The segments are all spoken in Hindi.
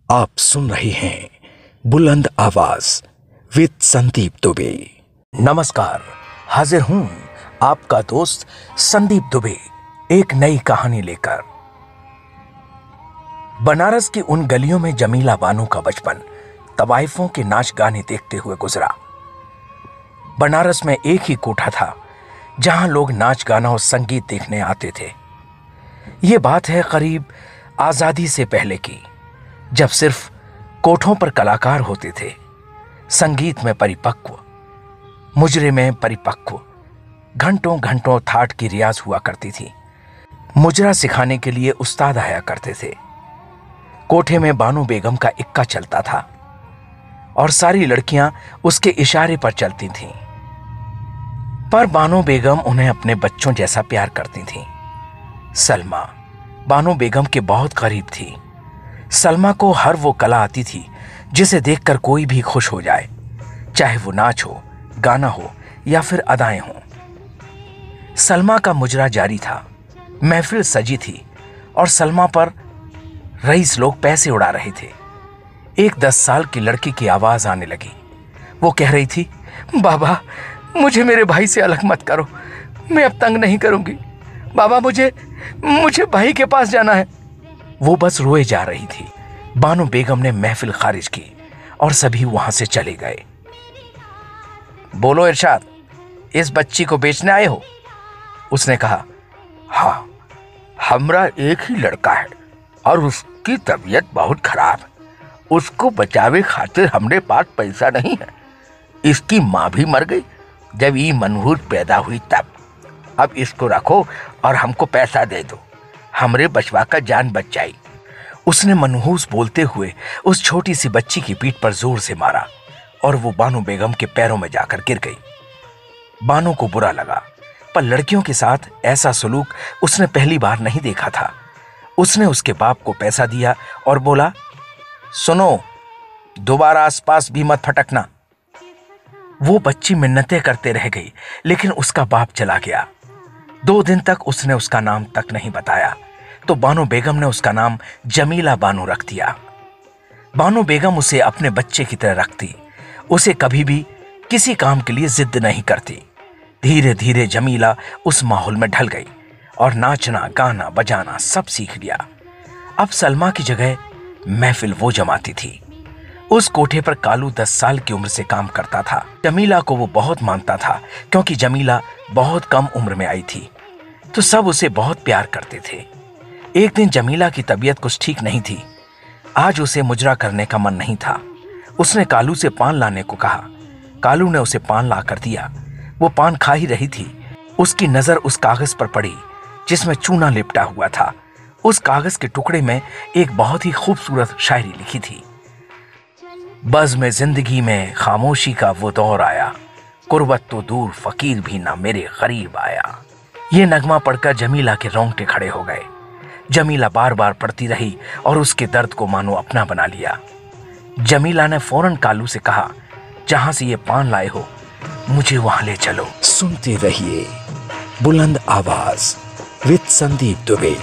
आप सुन रहे हैं बुलंद आवाज विद संदीप दुबे। नमस्कार, हाजिर हूं आपका दोस्त संदीप दुबे एक नई कहानी लेकर। बनारस की उन गलियों में जमीला बानो का बचपन तवाइफों के नाच गाने देखते हुए गुजरा। बनारस में एक ही कोठा था जहां लोग नाच गाना और संगीत देखने आते थे। ये बात है करीब आजादी से पहले की, जब सिर्फ कोठों पर कलाकार होते थे। संगीत में परिपक्व, मुजरे में परिपक्व, घंटों घंटों थाट की रियाज हुआ करती थी। मुजरा सिखाने के लिए उस्ताद आया करते थे। कोठे में बानो बेगम का इक्का चलता था और सारी लड़कियां उसके इशारे पर चलती थीं। पर बानो बेगम उन्हें अपने बच्चों जैसा प्यार करती थीं। सलमा बानो बेगम के बहुत करीब थी। सलमा को हर वो कला आती थी जिसे देखकर कोई भी खुश हो जाए, चाहे वो नाच हो, गाना हो या फिर अदाएं हों। सलमा का मुजरा जारी था, महफिल सजी थी और सलमा पर रईस लोग पैसे उड़ा रहे थे। एक 10 साल की लड़की की आवाज आने लगी। वो कह रही थी, बाबा मुझे मेरे भाई से अलग मत करो, मैं अब तंग नहीं करूंगी। बाबा मुझे भाई के पास जाना है। वो बस रोए जा रही थी। बानो बेगम ने महफिल खारिज की और सभी वहां से चले गए। बोलो इरशाद, इस बच्ची को बेचने आए हो? उसने कहा। हाँ, हमरा एक ही लड़का है और उसकी तबीयत बहुत खराब है। उसको बचावे खातिर हमरे पास पैसा नहीं है। इसकी माँ भी मर गई जब ये मनहूस पैदा हुई तब। अब इसको रखो और हमको पैसा दे दो, हमरे बचवा का जान बच जाई। उसने मनहूस बोलते हुए उस छोटी सी बच्ची की पीठ पर जोर से मारा और वो बानो बेगम के पैरों में जाकर गिर गई। बानो को बुरा लगा, पर लड़कियों के साथ ऐसा सलूक उसने पहली बार नहीं देखा था। उसने उसके बाप को पैसा दिया और बोला, सुनो, दोबारा आसपास भी मत फटकना। वो बच्ची मिन्नतें करते रह गई, लेकिन उसका बाप चला गया। 2 दिन तक उसने उसका नाम तक नहीं बताया, तो बानो बेगम ने उसका नाम जमीला बानो रख दिया। बानो बेगम उसे अपने बच्चे की तरह रखती, उसे कभी भी किसी काम के लिए जिद नहीं करती। धीरे धीरे जमीला उस माहौल में ढल गई और नाचना, गाना, बजाना सब सीख लिया। अब सलमा की जगह महफिल वो जमाती थी। उस कोठे पर कालू 10 साल की उम्र से काम करता था। जमीला को वो बहुत मानता था, क्योंकि जमीला बहुत कम उम्र में आई थी, तो सब उसे बहुत प्यार करते थे। एक दिन जमीला की तबीयत कुछ ठीक नहीं थी। आज उसे मुजरा करने का मन नहीं था। उसने कालू से पान लाने को कहा। कालू ने उसे पान ला कर दिया। वो पान खा ही रही थी, उसकी नजर उस कागज पर पड़ी जिसमें चूना लिपटा हुआ था। उस कागज के टुकड़े में एक बहुत ही खूबसूरत शायरी लिखी थी। बज़ में जिंदगी में खामोशी का वो दौर आया, कुर्बत तो दूर फकीर भी ना मेरे करीब आया। ये नगमा पढ़कर जमीला के रोंगटे खड़े हो गए। जमीला बार बार पढ़ती रही और उसके दर्द को मानो अपना बना लिया। जमीला ने फौरन कालू से कहा, जहां से ये पान लाए हो मुझे वहां ले चलो। सुनते रहिए बुलंद आवाज विद संदीप दुबे।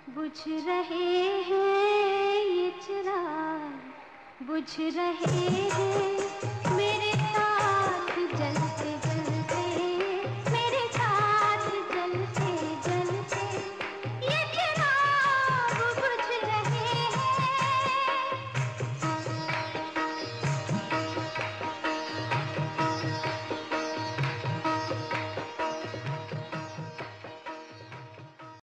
बुझ रहे हैं ये चिराग, बुझ रहे हैं।